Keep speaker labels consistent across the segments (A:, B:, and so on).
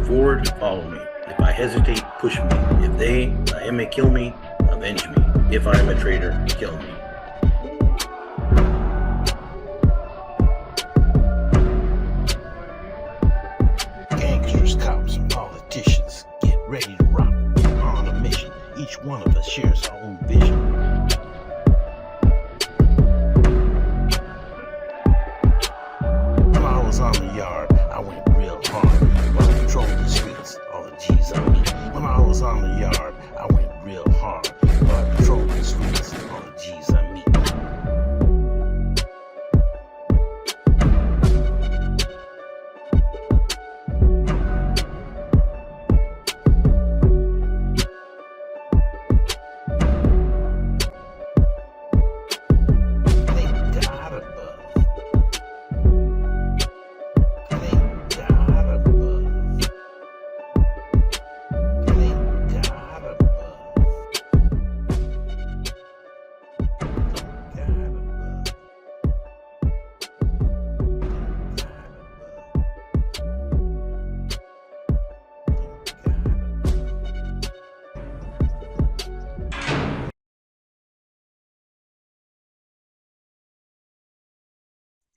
A: forward, follow me. If I hesitate, push me. If I am may kill me, avenge me. If I am a traitor, kill me.
B: Gangsters, cops, and politicians, get ready to rock. We're on a mission. Each one of us shares our own vision. When I was on the yard, I went real hard. While I patrolled the streets, all the G's on me. When I was on the yard, I went real hard. While I patrolled the streets, all the G's on me.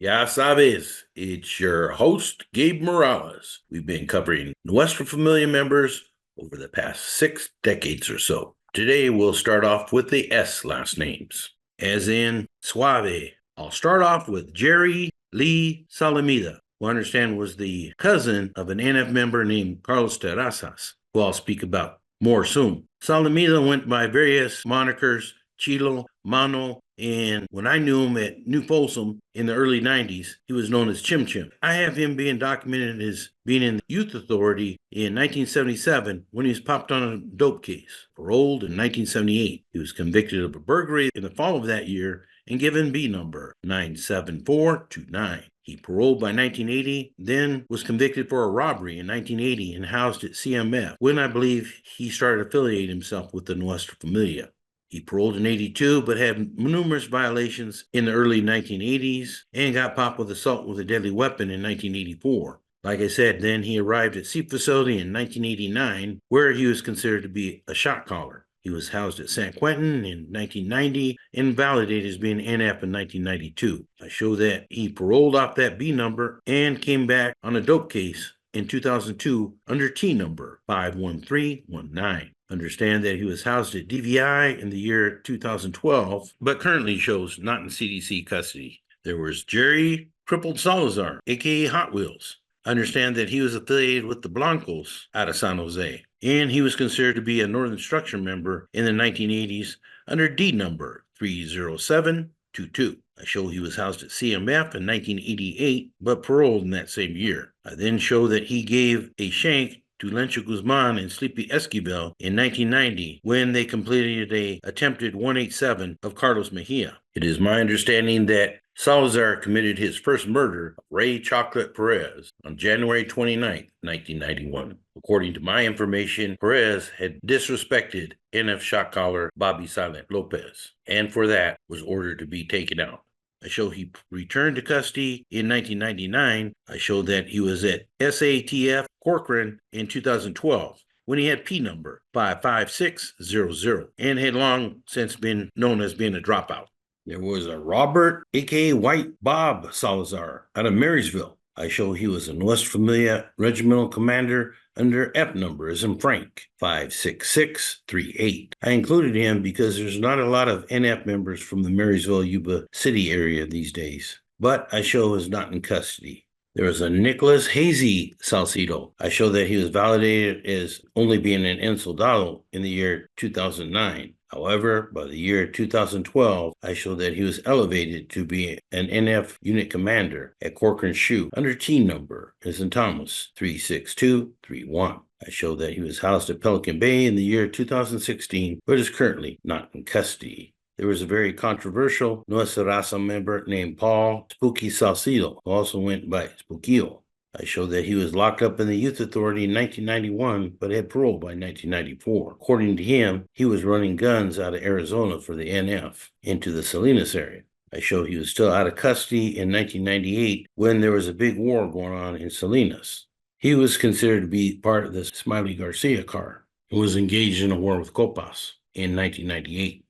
A: Ya sabes, it's your host, Gabe Morales. We've been covering Nuestra Familia members over the past 6 decades or so. Today, we'll start off with the S last names, as in Suave. I'll start off with Jerry Lee Salamida, who I understand was the cousin of an NF member named Carlos Terrazas, who I'll speak about more soon. Salamida went by various monikers, Chilo, Mano, and when I knew him at New Folsom in the early 90s, he was known as Chim Chim. I have him being documented as being in the Youth Authority in 1977 when he was popped on a dope case. Paroled in 1978. He was convicted of a burglary in the fall of that year and given B number 97429. He paroled by 1980, then was convicted for a robbery in 1980 and housed at CMF, when I believe he started affiliating himself with the Nuestra Familia. He paroled in 82, but had numerous violations in the early 1980s and got popped with assault with a deadly weapon in 1984. Like I said, then he arrived at C facility in 1989, where he was considered to be a shot caller. He was housed at San Quentin in 1990 and validated as being NF in 1992. I show that he paroled off that B number and came back on a dope case in 2002 under T number 51319. Understand that he was housed at DVI in the year 2012, but currently shows not in CDC custody. There was Jerry Crippled Salazar, aka Hot Wheels. Understand that he was affiliated with the Blancos out of San Jose, and he was considered to be a Northern Structure member in the 1980s under D number 30722. I show he was housed at CMF in 1988, but paroled in that same year. I then show that he gave a shank to Lencho Guzman and Sleepy Esquivel in 1990 when they completed a attempted 187 of Carlos Mejia. It is my understanding that Salazar committed his first murder of Ray Chocolate Perez on January 29, 1991. According to my information, Perez had disrespected NF shot caller Bobby Silent Lopez, and for that was ordered to be taken out. I show he returned to custody in 1999. I show that he was at SATF Corcoran in 2012 when he had P number 55600 and had long since been known as being a dropout. There was a Robert, aka White Bob Salazar out of Marysville. I show he was a Nuestra Familia regimental commander under F number as in Frank 56638. I included him because there's not a lot of NF members from the Marysville, Yuba City area these days, but I show is not in custody. There was a Nicholas Hazy Salcido. I show that he was validated as only being an en soldado in the year 2009. However, by the year 2012, I show that he was elevated to be an NF unit commander at Corcoran Shoe under T number as in Thomas 36231. I show that he was housed at Pelican Bay in the year 2016, but is currently not in custody. There was a very controversial Nuestra Raza member named Paul Spooky Salcido, who also went by Spookio. I showed that he was locked up in the Youth Authority in 1991, but had parole by 1994. According to him, he was running guns out of Arizona for the NF into the Salinas area. I show he was still out of custody in 1998 when there was a big war going on in Salinas. He was considered to be part of the Smiley Garcia car and was engaged in a war with Copas in 1998.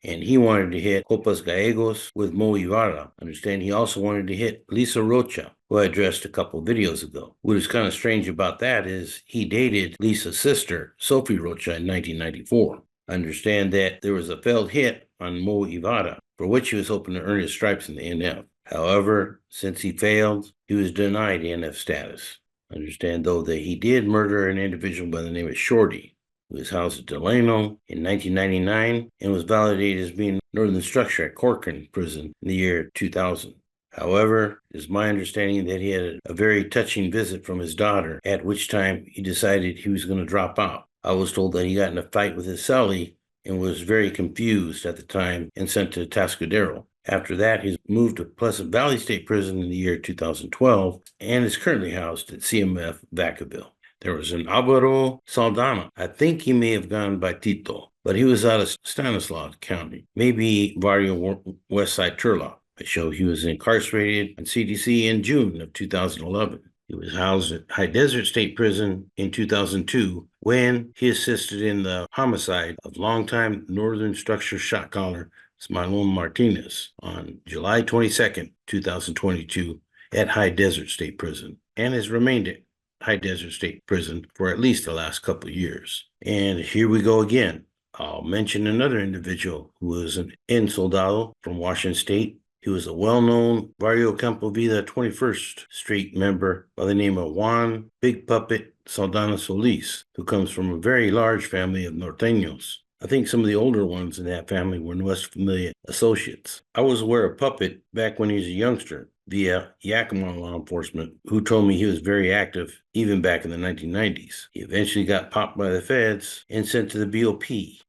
A: And he wanted to hit Copas Gallegos with Mo Ibarra. Understand he also wanted to hit Lisa Rocha, who I addressed a couple of videos ago. What is kind of strange about that is he dated Lisa's sister, Sophie Rocha, in 1994. Understand that there was a failed hit on Mo Ibarra, for which he was hoping to earn his stripes in the NF. However, since he failed, he was denied NF status. Understand, though, that he did murder an individual by the name of Shorty, who was housed at Delano in 1999 and was validated as being Northern Structure at Corcoran Prison in the year 2000. However, it is my understanding that he had a very touching visit from his daughter, at which time he decided he was going to drop out. I was told that he got in a fight with his cellie and was very confused at the time and sent to Tascadero. After that, he's moved to Pleasant Valley State Prison in the year 2012 and is currently housed at CMF Vacaville. There was an Alvaro Saldana. I think he may have gone by Tito, but he was out of Stanislaus County, maybe Barrio Westside Turlock. I show he was incarcerated on CDC in June of 2011. He was housed at High Desert State Prison in 2002 when he assisted in the homicide of longtime Northern Structure shot caller Smilon Martinez on July 22nd, 2022 at High Desert State Prison and has remained at High Desert State Prison for at least the last couple of years. And here we go again. I'll mention another individual who was an soldado from Washington State. He was a well-known Barrio Campo Vida 21st Street member by the name of Juan Big Puppet Saldana Solis, who comes from a very large family of norteños. I think some of the older ones in that family were Nuestra Familia associates. I was aware of Puppet back when he was a youngster via Yakima law enforcement, who told me he was very active even back in the 1990s. He eventually got popped by the feds and sent to the BOP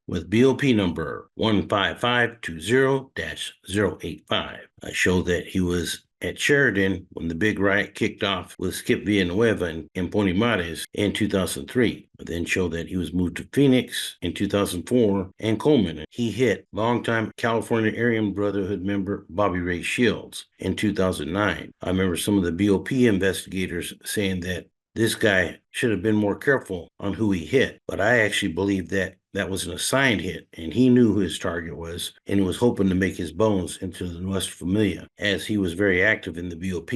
A: with BOP number 15520-085. I showed that he was at Sheridan when the big riot kicked off with Skip Villanueva and Pony Mares in 2003. I then showed that he was moved to Phoenix in 2004 and Coleman. He hit longtime California Aryan Brotherhood member Bobby Ray Shields in 2009. I remember some of the BOP investigators saying that this guy should have been more careful on who he hit, but I actually believe that that was an assigned hit, and he knew who his target was, and he was hoping to make his bones into the Nuestra Familia, as he was very active in the BOP.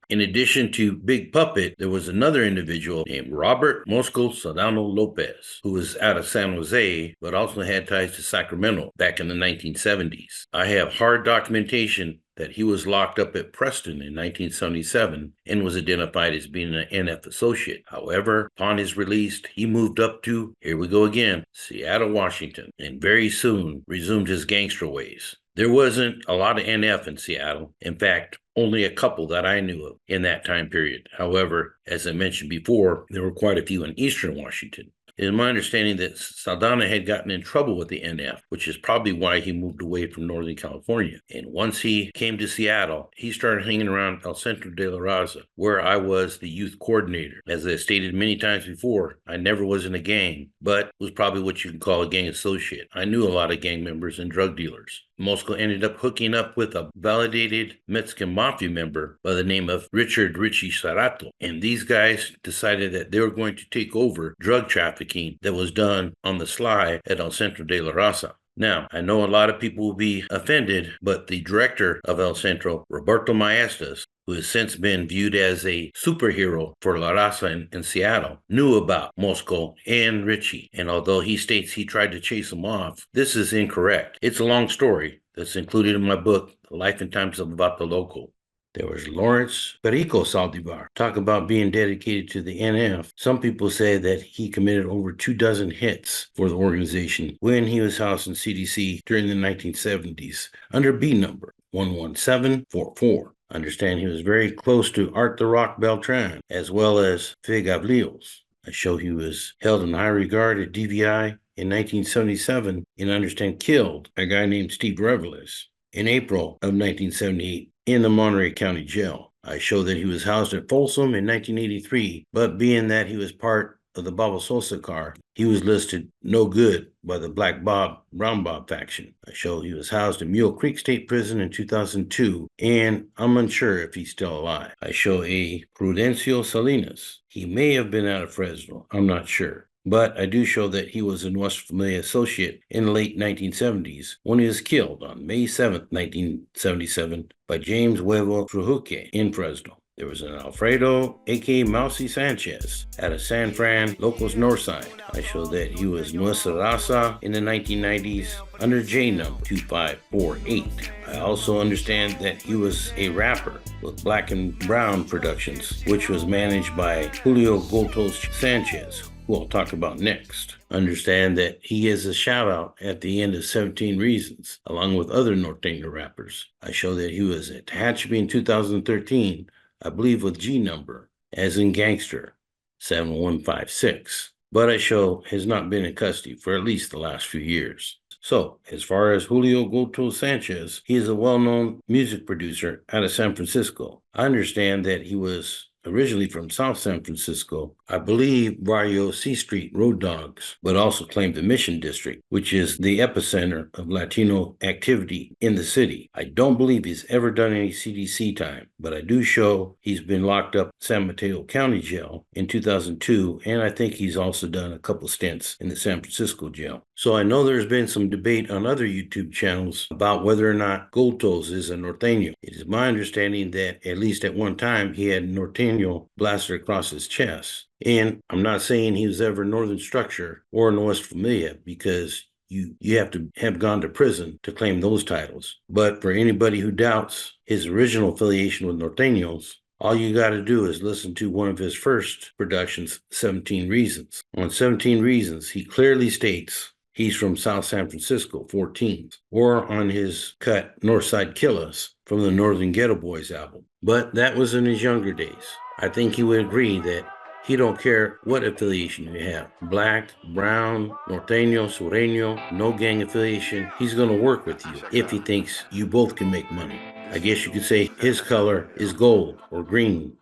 A: In addition to Big Puppet, there was another individual named Robert Mosco Sedano Lopez, who was out of San Jose, but also had ties to Sacramento back in the 1970s. I have hard documentation that he was locked up at Preston in 1977 and was identified as being an NF associate. However, upon his release, he moved up to, here we go again, Seattle, Washington, and very soon resumed his gangster ways. There wasn't a lot of NF in Seattle. In fact, only a couple that I knew of in that time period. However, as I mentioned before, there were quite a few in Eastern Washington. It is my understanding that Saldana had gotten in trouble with the NF, which is probably why he moved away from Northern California. And once he came to Seattle, he started hanging around El Centro de la Raza, where I was the youth coordinator. As I stated many times before, I never was in a gang, but was probably what you can call a gang associate. I knew a lot of gang members and drug dealers. Mosco ended up hooking up with a validated Mexican mafia member by the name of Richard Richie Sarato. And these guys decided that they were going to take over drug trafficking that was done on the sly at El Centro de la Raza. Now, I know a lot of people will be offended, but the director of El Centro, Roberto Maestas, who has since been viewed as a superhero for La Raza in Seattle, knew about Mosco and Richie. And although he states he tried to chase him off, this is incorrect. It's a long story that's included in my book, The Life and Times of Vato Loco. There was Lawrence Perico Saldivar. Talk about being dedicated to the NF. Some people say that he committed over 24 hits for the organization when he was housed in CDC during the 1970s under B number 11744. Understand he was very close to Art the Rock Beltran, as well as Fig Ablios. I show he was held in high regard at DVI in 1977 and understand killed a guy named Steve Reveles in April of 1978 in the Monterey County Jail. I show that he was housed at Folsom in 1983, but being that he was part of the Baba Sosa car, he was listed no good by the Black Bob, Brown Bob faction. I show he was housed in Mule Creek State Prison in 2002, and I'm unsure if he's still alive. I show a Prudencio Salinas. He may have been out of Fresno. I'm not sure. But I do show that he was a Nuestra Familia associate in the late 1970s when he was killed on May 7th, 1977 by James Huevo Trujillo in Fresno. There was an Alfredo, a.k.a. Mousy Sanchez, at a San Fran local's north side. I show that he was Nuestra Raza in the 1990s under J num 2548. I also understand that he was a rapper with Black and Brown Productions, which was managed by Julio Gotos Sanchez, who I'll talk about next. Understand that he is a shout out at the end of 17 Reasons, along with other Norteño rappers. I show that he was at Tehachapi in 2013, I believe with G number, as in Gangster 7156. But I show has not been in custody for at least the last few years. So, as far as Julio Goto Sanchez, he is a well-known music producer out of San Francisco. I understand that he was originally from South San Francisco, I believe Barrio C Street Road Dogs, but also claimed the Mission District, which is the epicenter of Latino activity in the city. I don't believe he's ever done any CDC time, but I do show he's been locked up in San Mateo County Jail in 2002, and I think he's also done a couple stints in the San Francisco jail. So I know there's been some debate on other YouTube channels about whether or not Gotos is a Norteño. It is my understanding that at least at one time he had Norteño blasted across his chest. And I'm not saying he was ever Northern Structure or Nuestra Familia, because you have to have gone to prison to claim those titles. But for anybody who doubts his original affiliation with Norteños, all you got to do is listen to one of his first productions, 17 Reasons. On 17 Reasons, he clearly states he's from South San Francisco, 14th, or on his cut, Northside Kill Us, from the Northern Ghetto Boys album. But that was in his younger days. I think he would agree that he don't care what affiliation you have. Black, brown, Norteño, Sureño, no gang affiliation. He's going to work with you if he thinks you both can make money. I guess you could say his color is gold or green.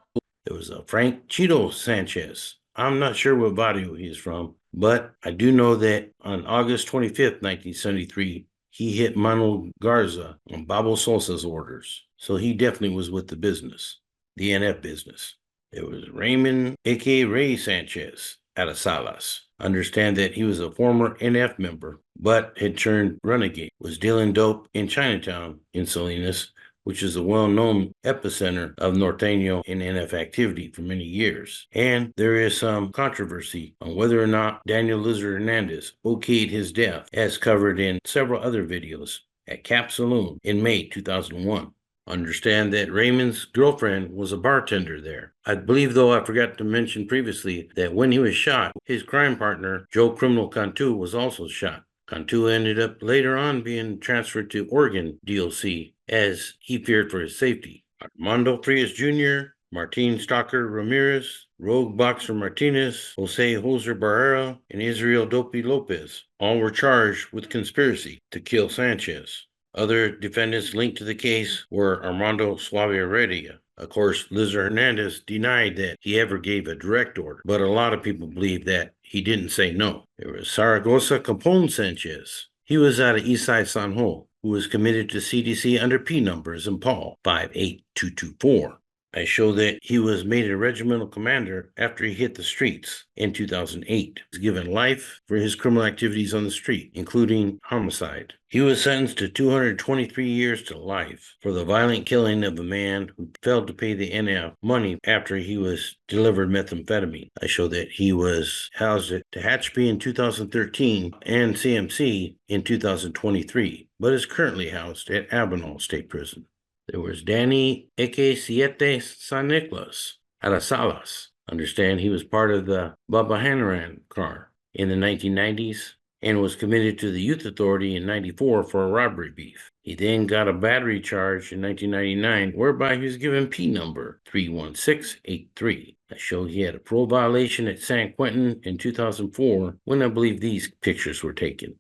A: There was a Frank Cheeto Sanchez. I'm not sure what barrio he is from, but I do know that on August 25th, 1973, he hit Manuel Garza on Babo Sosa's orders. So he definitely was with the business, the NF business. There was Raymond, a.k.a. Ray Sanchez, out of Salas. Understand that he was a former NF member, but had turned renegade, was dealing dope in Chinatown in Salinas, which is a well-known epicenter of Norteño and NF activity for many years. And there is some controversy on whether or not Daniel Lizard Hernandez okayed his death, as covered in several other videos at Cap Saloon in May 2001. Understand that Raymond's girlfriend was a bartender there. I believe, though, I forgot to mention previously that when he was shot, his crime partner, Joe Criminal Cantu, was also shot. Cantu ended up later on being transferred to Oregon DLC as he feared for his safety. Armando Frias Jr., Martin Stalker Ramirez, Rogue Boxer Martinez, Jose Hoser Barrera, and Israel Dopey Lopez all were charged with conspiracy to kill Sanchez. Other defendants linked to the case were Armando Suave Heredia. Of course, Lizard Hernandez denied that he ever gave a direct order, but a lot of people believe that he didn't say no. There was Zaragoza Capone Sanchez. He was out of Eastside San Ho, who was committed to CDC under P numbers in Paul 58224. I show that he was made a regimental commander after he hit the streets in 2008. He was given life for his criminal activities on the street, including homicide. He was sentenced to 223 years to life for the violent killing of a man who failed to pay the NF money after he was delivered methamphetamine. I show that he was housed at Tehachapi in 2013 and CMC in 2023, but is currently housed at Avenal State Prison. There was Danny AK-7 San Nicolas out of Salas. Understand he was part of the Baba Hanaran car in the 1990s and was committed to the Youth Authority in 94 for a robbery beef. He then got a battery charge in 1999, whereby he was given P number 31683. I show he had a parole violation at San Quentin in 2004 when I believe these pictures were taken.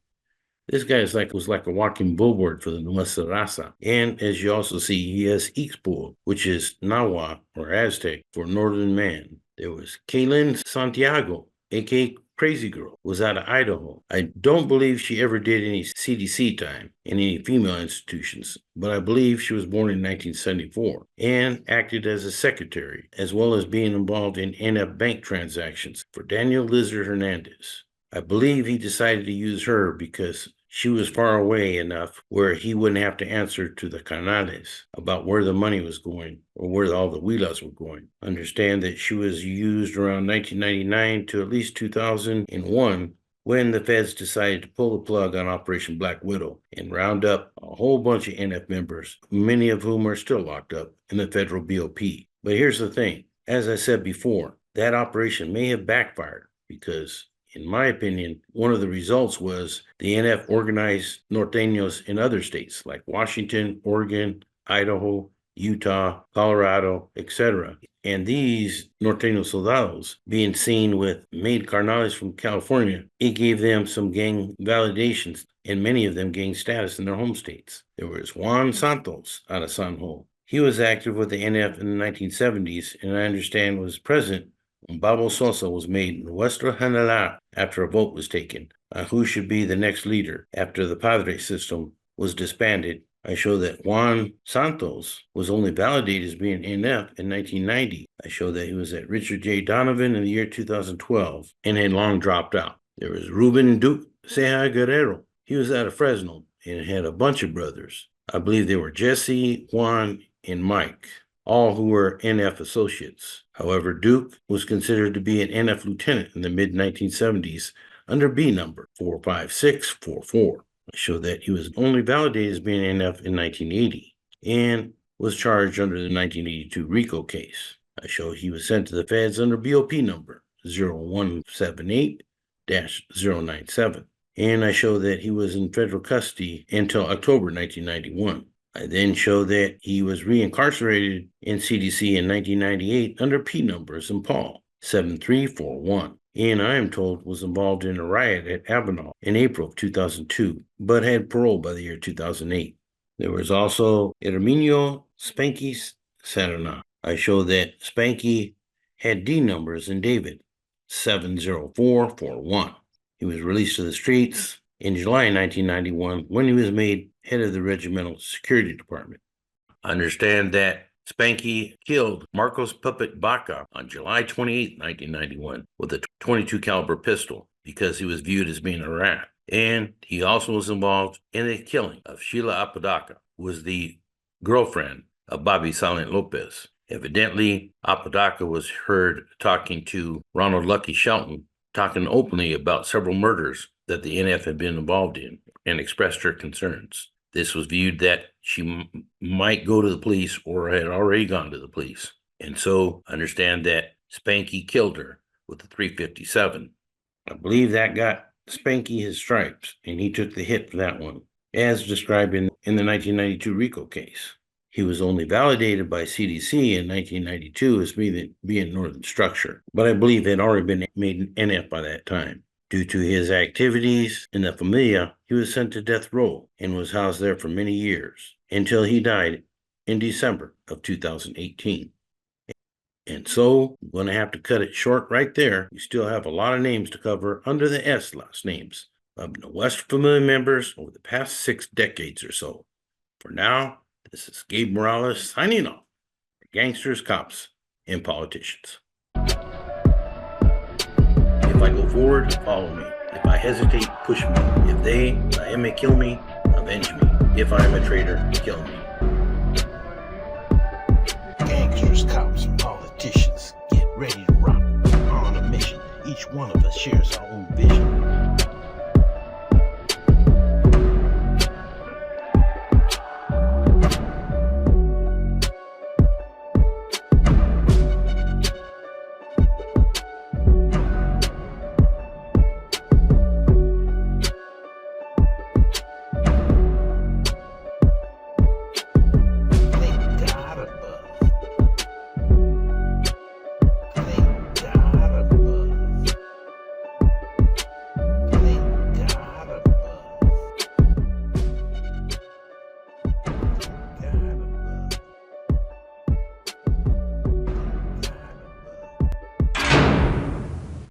A: This guy was like a walking billboard for the Nuestra Raza. And as you also see, he has Ixpo, which is Nahua or Aztec for Northern Man. There was Kaylin Santiago aka Crazy Girl, was out of Idaho. I don't believe she ever did any CDC time in any female institutions, but I believe she was born in 1974 and acted as a secretary, as well as being involved in NF bank transactions for Daniel Lizard Hernandez. I believe he decided to use her because she was far away enough where he wouldn't have to answer to the canales about where the money was going or where all the huilas were going. Understand that she was used around 1999 to at least 2001 when the feds decided to pull the plug on Operation Black Widow and round up a whole bunch of NF members, many of whom are still locked up in the federal BOP. But here's the thing. As I said before, that operation may have backfired because in my opinion, one of the results was the NF organized norteños in other states like Washington, Oregon, Idaho, Utah, Colorado, etc. And these norteño soldados being seen with made carnales from California, it gave them some gang validations, and many of them gained status in their home states. There was Juan Santos out of San Juan. He was active with the NF in the 1970s, and I understand was present when Babo Sosa was made Nuestra Familia after a vote was taken on who should be the next leader after the Padre system was disbanded. I show that Juan Santos was only validated as being NF in 1990. I show that he was at Richard J. Donovan in the year 2012 and had long dropped out. There was Ruben Duke Ceja Guerrero. He was out of Fresno and had a bunch of brothers. I believe they were Jesse, Juan, and Mike, all who were NF associates. However, Duke was considered to be an NF lieutenant in the mid-1970s under B number 45644. I show that he was only validated as being NF in 1980 and was charged under the 1982 RICO case. I show he was sent to the feds under BOP number 0178-097. And I show that he was in federal custody until October 1991. I then show that he was reincarcerated in CDC in 1998 under P numbers in Paul 7341. And I am told was involved in a riot at Avenal in April of 2002, but had parole by the year 2008. There was also Herminio Spanky Serna. I show that Spanky had D numbers in David 70441. He was released to the streets in July 1991 when he was made head of the Regimental Security Department. I understand that Spanky killed Marcos Puppet Baca on July 28, 1991 with a .22 caliber pistol because he was viewed as being a rat. And he also was involved in the killing of Sheila Apodaca, who was the girlfriend of Bobby Silent Lopez. Evidently, Apodaca was heard talking to Ronald Lucky Shelton, talking openly about several murders that the NF had been involved in and expressed her concerns. This was viewed that she might go to the police or had already gone to the police. And so understand that Spanky killed her with the .357. I believe that got Spanky his stripes, and he took the hit for that one, as described in the 1992 RICO case. He was only validated by CDC in 1992 as being Northern Structure, but I believe had already been made NF by that time. Due to his activities in the Familia, he was sent to death row and was housed there for many years until he died in December of 2018. And so, I'm going to have to cut it short right there. We still have a lot of names to cover under the S last names of the Nuestra Familia members over the past 6 decades or so. For now, this is Gabe Morales signing off for Gangsters, Cops, and Politicians. If I go forward, follow me. If I hesitate, push me. If I may kill me, avenge me. If I am a traitor, kill me.
B: Gangsters, cops, and politicians, get ready to rock. On a mission, each one of us shares our own vision.